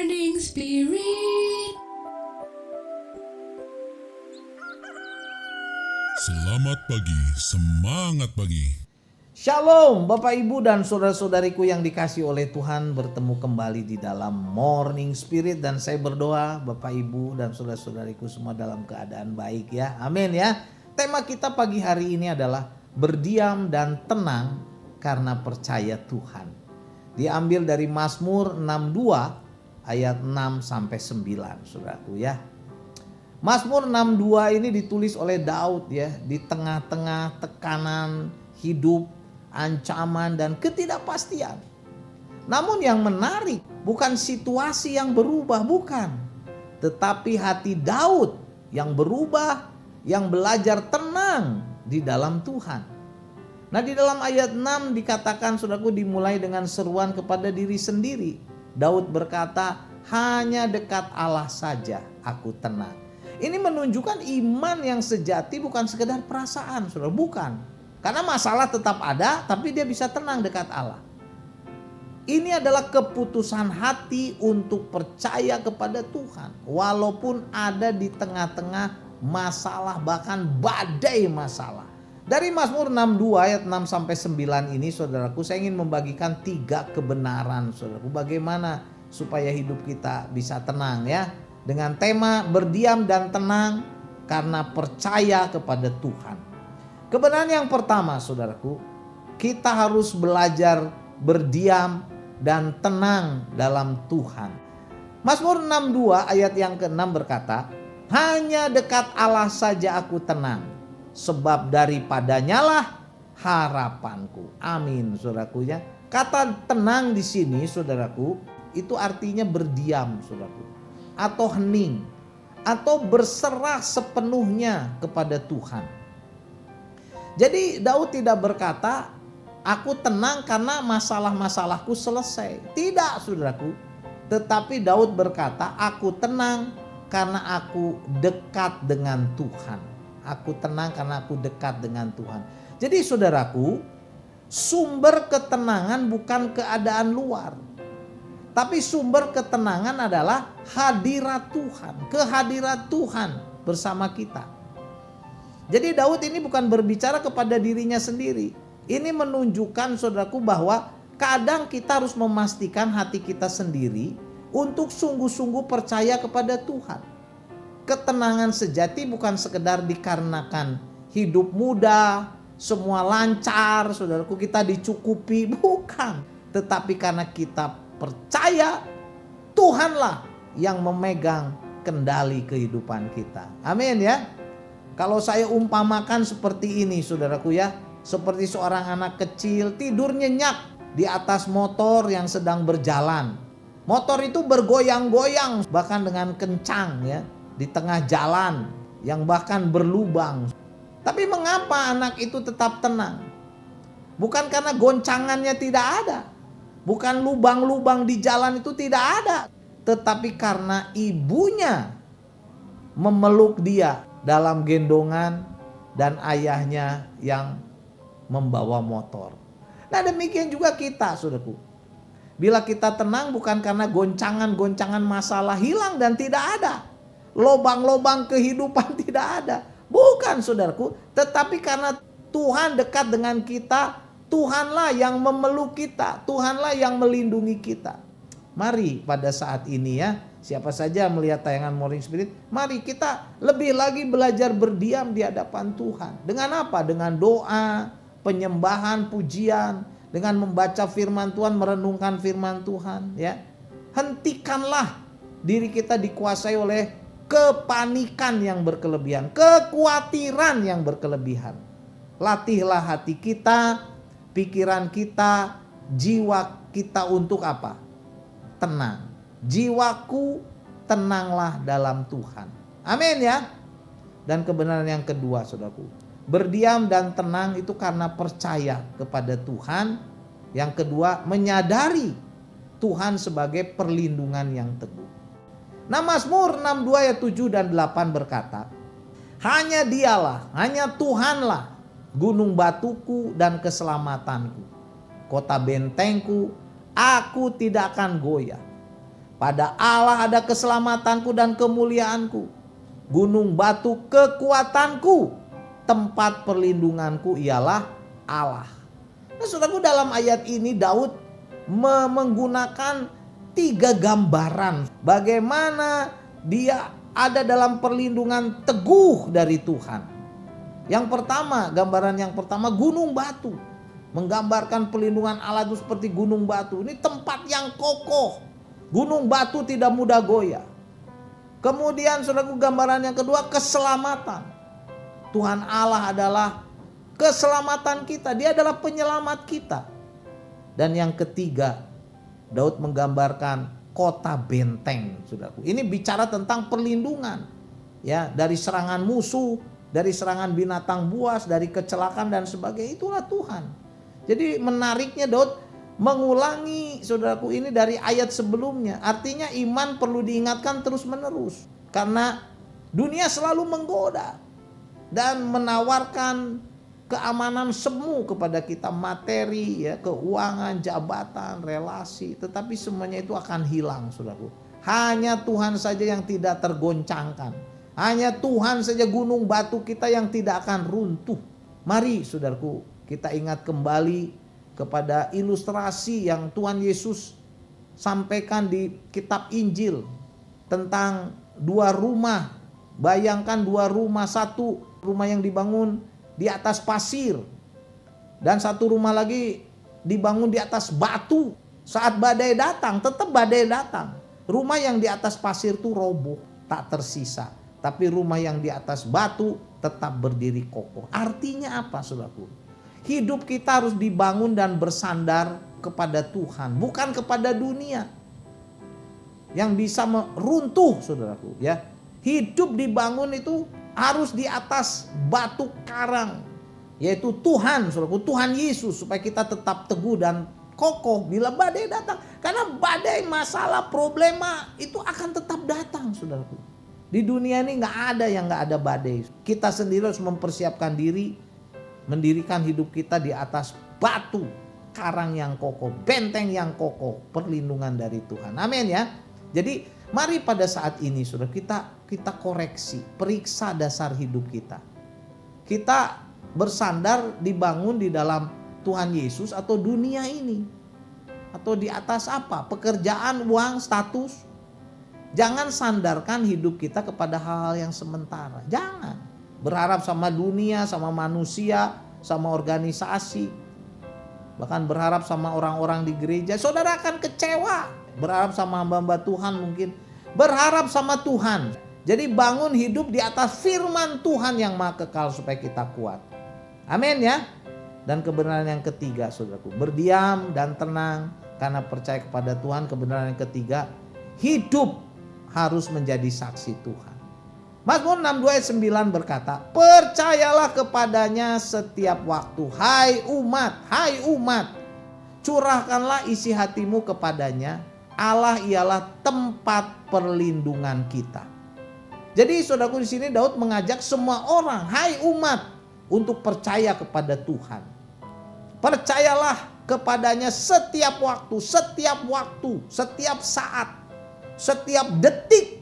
Morning Spirit. Selamat pagi, semangat pagi. Shalom Bapak Ibu dan saudara-saudariku yang dikasihi oleh Tuhan, bertemu kembali di dalam Morning Spirit. Dan saya berdoa Bapak Ibu dan saudara-saudariku semua dalam keadaan baik ya. Amin ya. Tema kita pagi hari ini adalah berdiam dan tenang karena percaya Tuhan. Diambil dari Mazmur 62 ayat 6 sampai 9 saudaraku ya. Mazmur 62 ini ditulis oleh Daud ya, di tengah-tengah tekanan hidup, ancaman dan ketidakpastian. Namun yang menarik bukan situasi yang berubah, bukan. Tetapi hati Daud yang berubah, yang belajar tenang di dalam Tuhan. Nah, di dalam ayat 6 dikatakan saudaraku, dimulai dengan seruan kepada diri sendiri. Daud berkata, hanya dekat Allah saja aku tenang. Ini menunjukkan iman yang sejati bukan sekedar perasaan, saudara, bukan. Karena masalah tetap ada, tapi dia bisa tenang dekat Allah. Ini adalah keputusan hati untuk percaya kepada Tuhan. Walaupun ada di tengah-tengah masalah, bahkan badai masalah. Dari Mazmur 62 ayat 6 sampai 9 ini saudaraku, saya ingin membagikan 3 kebenaran saudaraku. Bagaimana supaya hidup kita bisa tenang ya. Dengan tema berdiam dan tenang karena percaya kepada Tuhan. Kebenaran yang pertama saudaraku, kita harus belajar berdiam dan tenang dalam Tuhan. Mazmur 62 ayat yang ke-6 berkata, hanya dekat Allah saja aku tenang, sebab daripadanya lah harapanku. Amin saudaraku ya. Kata tenang di sini saudaraku, itu artinya berdiam saudaraku. Atau hening, atau berserah sepenuhnya kepada Tuhan. Jadi Daud tidak berkata, aku tenang karena masalah-masalahku selesai. Tidak saudaraku. Tetapi Daud berkata, aku tenang karena aku dekat dengan Tuhan. Aku tenang karena aku dekat dengan Tuhan. Jadi saudaraku, sumber ketenangan bukan keadaan luar. Tapi sumber ketenangan adalah hadirat Tuhan, kehadirat Tuhan bersama kita. Jadi Daud ini bukan berbicara kepada dirinya sendiri. Ini menunjukkan saudaraku bahwa kadang kita harus memastikan hati kita sendiri untuk sungguh-sungguh percaya kepada Tuhan. Ketenangan sejati bukan sekedar dikarenakan hidup mudah, semua lancar, saudaraku, kita dicukupi, bukan. Tetapi karena kita percaya Tuhanlah yang memegang kendali kehidupan kita. Amin ya. Kalau saya umpamakan seperti ini saudaraku ya, seperti seorang anak kecil tidur nyenyak di atas motor yang sedang berjalan. Motor itu bergoyang-goyang bahkan dengan kencang ya, di tengah jalan yang bahkan berlubang. Tapi mengapa anak itu tetap tenang? Bukan karena goncangannya tidak ada. Bukan lubang-lubang di jalan itu tidak ada. Tetapi karena ibunya memeluk dia dalam gendongan dan ayahnya yang membawa motor. Nah demikian juga kita saudaraku. Bila kita tenang bukan karena goncangan-goncangan masalah hilang dan tidak ada. Lobang-lobang kehidupan tidak ada. Bukan saudaraku. Tetapi karena Tuhan dekat dengan kita. Tuhanlah yang memeluk kita, Tuhanlah yang melindungi kita. Mari pada saat ini ya, siapa saja melihat tayangan Morning Spirit, mari kita lebih lagi belajar berdiam di hadapan Tuhan. Dengan apa? Dengan doa, penyembahan, pujian, dengan membaca firman Tuhan, merenungkan firman Tuhan ya. Hentikanlah diri kita dikuasai oleh kepanikan yang berkelebihan, kekhawatiran yang berkelebihan. Latihlah hati kita, pikiran kita, jiwa kita untuk apa? Tenang. Jiwaku tenanglah dalam Tuhan. Amin ya. Dan kebenaran yang kedua saudaraku, berdiam dan tenang itu karena percaya kepada Tuhan. Yang kedua, menyadari Tuhan sebagai perlindungan yang teguh. Nah Mazmur 62 ayat 7 dan 8 berkata, hanya dialah, hanya Tuhanlah gunung batuku dan keselamatanku, kota bentengku, aku tidak akan goyah. Pada Allah ada keselamatanku dan kemuliaanku. Gunung batu kekuatanku. Tempat perlindunganku ialah Allah. Nah, saudaraku, dalam ayat ini Daud menggunakan 3 gambaran bagaimana dia ada dalam perlindungan teguh dari Tuhan. Yang pertama, gambaran yang pertama gunung batu. Menggambarkan perlindungan Allah itu seperti gunung batu. Ini tempat yang kokoh. Gunung batu tidak mudah goyah. Kemudian saudaraku, gambaran yang kedua keselamatan. Tuhan Allah adalah keselamatan kita. Dia adalah penyelamat kita. Dan yang ketiga, Daud menggambarkan kota benteng, saudaraku. Ini bicara tentang perlindungan, ya, dari serangan musuh, dari serangan binatang buas, dari kecelakaan dan sebagainya. Itulah Tuhan. Jadi menariknya Daud mengulangi, saudaraku, ini dari ayat sebelumnya. Artinya iman perlu diingatkan terus menerus. Karena dunia selalu menggoda dan menawarkan keamanan semu kepada kita, materi, ya, keuangan, jabatan, relasi. Tetapi semuanya itu akan hilang, saudaraku. Hanya Tuhan saja yang tidak tergoncangkan. Hanya Tuhan saja gunung batu kita yang tidak akan runtuh. Mari, saudaraku, kita ingat kembali kepada ilustrasi yang Tuhan Yesus sampaikan di kitab Injil tentang 2 rumah. Bayangkan 2 rumah, satu rumah yang dibangun di atas pasir dan satu rumah lagi dibangun di atas batu. Saat badai datang, tetap badai datang. Rumah yang di atas pasir itu roboh, tak tersisa. Tapi rumah yang di atas batu tetap berdiri kokoh. Artinya apa, saudaraku? Hidup kita harus dibangun dan bersandar kepada Tuhan, bukan kepada dunia yang bisa meruntuh, saudaraku, ya. Hidup dibangun itu harus di atas batu karang, yaitu Tuhan, saudaraku, Tuhan Yesus, supaya kita tetap teguh dan kokoh bila badai datang. Karena badai, masalah, problema itu akan tetap datang, saudaraku. Di dunia ini nggak ada yang nggak ada badai. Kita sendiri harus mempersiapkan diri, mendirikan hidup kita di atas batu karang yang kokoh, benteng yang kokoh, perlindungan dari Tuhan. Amin, ya. Jadi mari pada saat ini, saudara, kita koreksi, periksa dasar hidup kita. Kita bersandar, dibangun di dalam Tuhan Yesus atau dunia ini, atau di atas apa? Pekerjaan, uang, status. Jangan sandarkan hidup kita kepada hal-hal yang sementara. Jangan berharap sama dunia, sama manusia, sama organisasi, bahkan berharap sama orang-orang di gereja. Saudara akan kecewa. Berharap sama hamba-hamba Tuhan mungkin. Berharap sama Tuhan. Jadi bangun hidup di atas firman Tuhan yang maha kekal supaya kita kuat. Amin, ya. Dan kebenaran yang ketiga, saudaraku, berdiam dan tenang karena percaya kepada Tuhan. Kebenaran yang ketiga, hidup harus menjadi saksi Tuhan. Mazmur 62 ayat 9 berkata, percayalah kepadanya setiap waktu, hai umat, curahkanlah isi hatimu kepadanya, Allah ialah tempat perlindungan kita. Jadi saudaraku, di sini Daud mengajak semua orang, hai umat, untuk percaya kepada Tuhan. Percayalah kepadanya setiap waktu, setiap saat, setiap detik.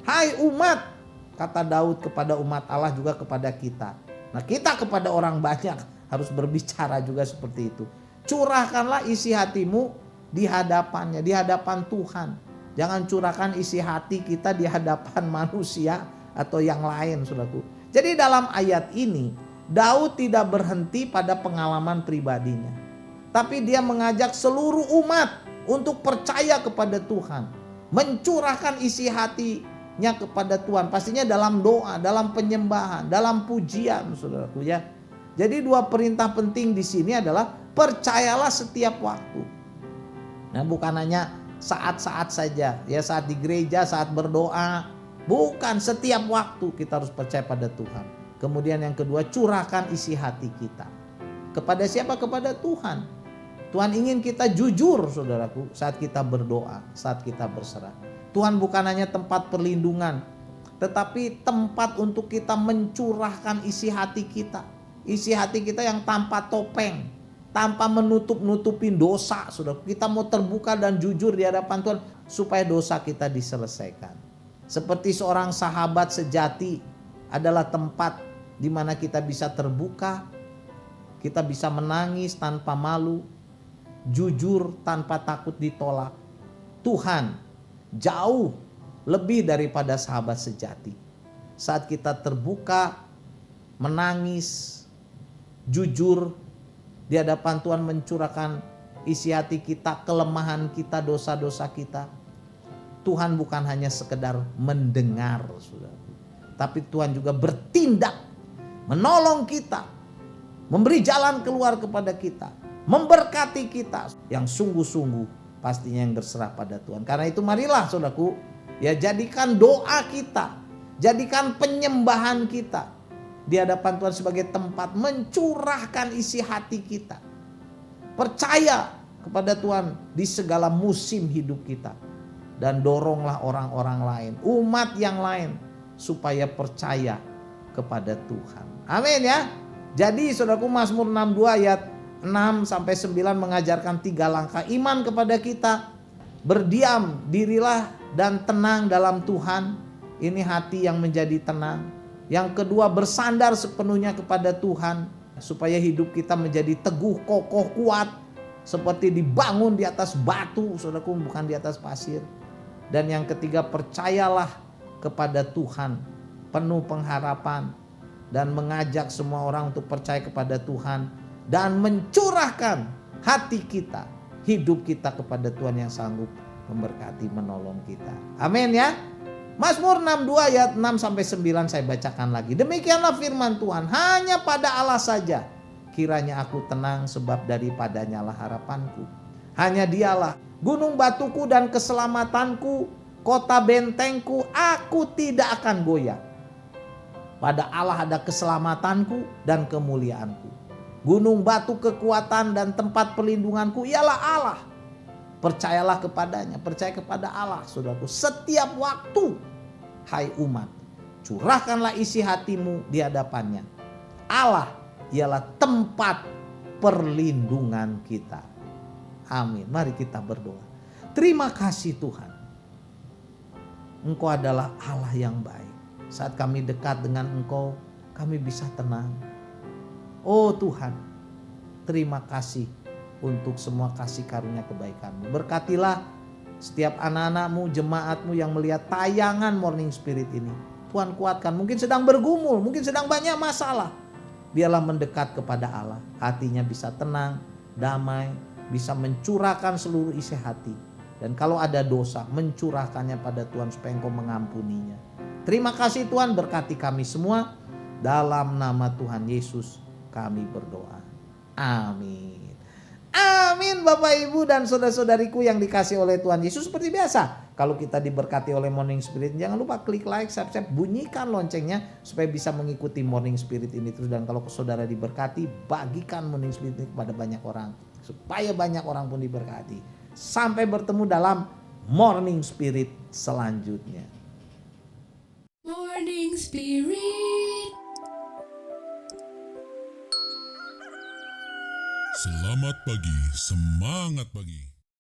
Hai umat, kata Daud kepada umat Allah, juga kepada kita. Nah, kita kepada orang banyak harus berbicara juga seperti itu. Curahkanlah isi hatimu di hadapannya, di hadapan Tuhan. Jangan curahkan isi hati kita di hadapan manusia atau yang lain, saudaraku. Jadi dalam ayat ini, Daud tidak berhenti pada pengalaman pribadinya, tapi dia mengajak seluruh umat untuk percaya kepada Tuhan, mencurahkan isi hatinya kepada Tuhan, pastinya dalam doa, dalam penyembahan, dalam pujian, saudaraku, ya. Jadi 2 perintah penting di sini adalah percayalah setiap waktu. Nah, bukan hanya saat-saat saja, ya, saat di gereja, saat berdoa, bukan, setiap waktu kita harus percaya pada Tuhan. Kemudian yang kedua, curahkan isi hati kita. Kepada siapa? Kepada Tuhan. Tuhan ingin kita jujur, saudaraku, saat kita berdoa, saat kita berserah. Tuhan bukan hanya tempat perlindungan, tetapi tempat untuk kita mencurahkan isi hati kita. Isi hati kita yang tanpa topeng, tanpa menutup-nutupin dosa, saudara. Kita mau terbuka dan jujur di hadapan Tuhan supaya dosa kita diselesaikan. Seperti seorang sahabat sejati adalah tempat di mana kita bisa terbuka, kita bisa menangis tanpa malu, jujur tanpa takut ditolak. Tuhan jauh lebih daripada sahabat sejati. Saat kita terbuka, menangis, jujur di hadapan Tuhan, mencurahkan isi hati kita, kelemahan kita, dosa-dosa kita. Tuhan bukan hanya sekedar mendengar, saudara, tapi Tuhan juga bertindak, menolong kita, memberi jalan keluar kepada kita, memberkati kita yang sungguh-sungguh pastinya yang berserah pada Tuhan. Karena itu marilah saudaraku, ya jadikan doa kita, jadikan penyembahan kita di hadapan Tuhan sebagai tempat mencurahkan isi hati kita. Percaya kepada Tuhan di segala musim hidup kita. Dan doronglah orang-orang lain, umat yang lain, supaya percaya kepada Tuhan. Amin ya. Jadi saudaraku, Mazmur 62 ayat 6 sampai 9 mengajarkan 3 langkah iman kepada kita. Berdiam dirilah dan tenang dalam Tuhan. Ini hati yang menjadi tenang. Yang kedua, bersandar sepenuhnya kepada Tuhan supaya hidup kita menjadi teguh, kokoh, kuat, seperti dibangun di atas batu, saudaraku, bukan di atas pasir. Dan yang ketiga, percayalah kepada Tuhan, penuh pengharapan, dan mengajak semua orang untuk percaya kepada Tuhan dan mencurahkan hati kita, hidup kita kepada Tuhan yang sanggup memberkati, menolong kita. Amin ya. Mazmur 62 ayat 6 sampai 9 saya bacakan lagi. Demikianlah firman Tuhan, hanya pada Allah saja kiranya aku tenang, sebab daripadanya lah harapanku. Hanya Dialah gunung batuku dan keselamatanku, kota bentengku, aku tidak akan goyah. Pada Allah ada keselamatanku dan kemuliaanku. Gunung batu kekuatan dan tempat perlindunganku ialah Allah. Percayalah kepadanya, percaya kepada Allah, saudaraku, setiap waktu. Hai umat, curahkanlah isi hatimu di hadapannya. Allah ialah tempat perlindungan kita. Amin. Mari kita berdoa. Terima kasih Tuhan. Engkau adalah Allah yang baik. Saat kami dekat dengan Engkau, kami bisa tenang. Oh Tuhan, terima kasih untuk semua kasih karunia kebaikan-Mu. Berkatilah setiap anak-anak-Mu, jemaat-Mu yang melihat tayangan Morning Spirit ini. Tuhan kuatkan, mungkin sedang bergumul, mungkin sedang banyak masalah. Biarlah mendekat kepada Allah, hatinya bisa tenang, damai, bisa mencurahkan seluruh isi hati. Dan kalau ada dosa, mencurahkannya pada Tuhan supaya Engkau mengampuninya. Terima kasih Tuhan, berkati kami semua. Dalam nama Tuhan Yesus kami berdoa. Amin. Amin Bapak Ibu dan saudara-saudariku yang dikasih oleh Tuhan Yesus. Seperti biasa, kalau kita diberkati oleh Morning Spirit, jangan lupa klik like, subscribe, bunyikan loncengnya supaya bisa mengikuti Morning Spirit ini terus. Dan kalau saudara diberkati, bagikan Morning Spirit ini kepada banyak orang supaya banyak orang pun diberkati. Sampai bertemu dalam Morning Spirit selanjutnya. Morning Spirit. Selamat pagi, semangat pagi.